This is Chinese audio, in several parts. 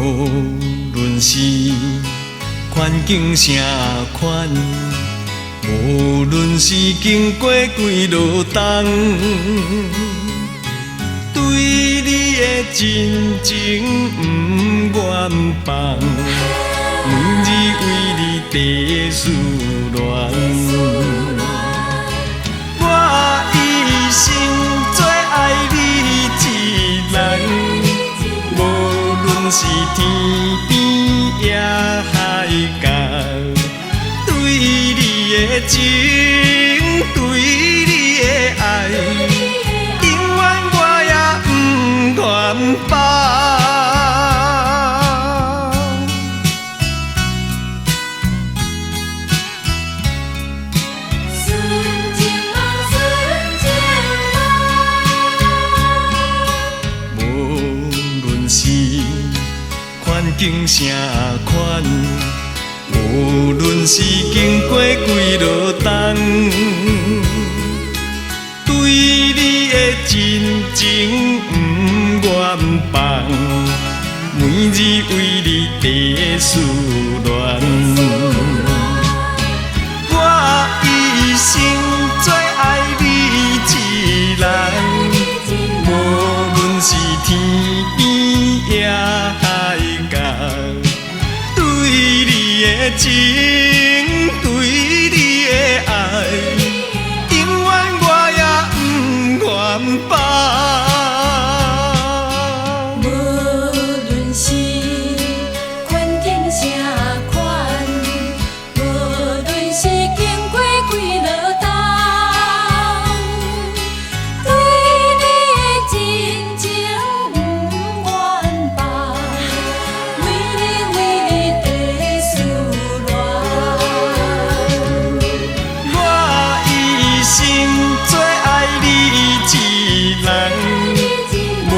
无论是环境啥款，无论是经过几落冬，对你的真情不愿放，每日为你地思恋。我一生最爱你一人，无论是天边也海角，对你的情，对你的爱，永远我也不愿放。环境啥款，无论是经过几落冬，对你的真情不愿放，每日为你地思恋。我一生最爱你一人，无论是天边也海角，对你的情，对你的爱，永远我也不愿放。无论是环境啥款，无论是经过几落冬，对你的真情不愿放，每日为你地思恋。我一生最爱你一人，无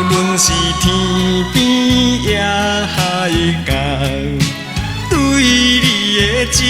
论是天边也海角，对你的情。